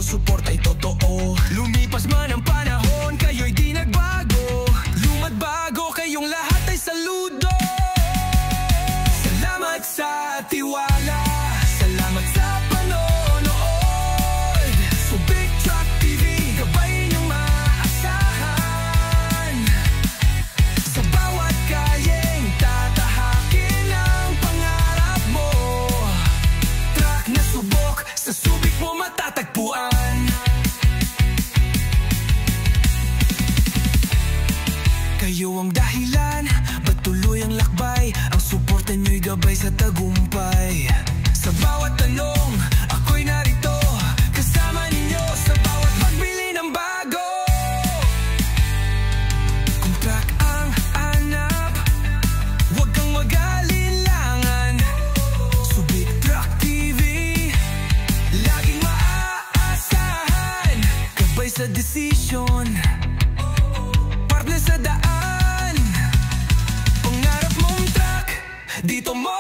inyo suporta'y totoo. Lumipas man ang panahon, kayo'y di nagbago. Luma't bago, kayong lahat ay saludo. Salamat sa tiwala, salamat sa panonood. Subic Truck TV, gabay niyong maasahan. Sa bawat kalyeng tatahakin ang pangarap mo. Truck na subok, sa Subic mo matatagpuan. Kayo ang dahilan, ba't tuloy ang lakbay? Ang suporta nyo'y gabay sa tagumpay. Sa bawat tanong, ako'y narito, kasama ninyo sa bawat pagbili ng bago. Kung truck ang hanap, huwag kang mag-alinlangan. Subic Truck TV, laging maaasahan. Gabay sa desisyon, partner sa daan. Pangarap mong truck, dito mo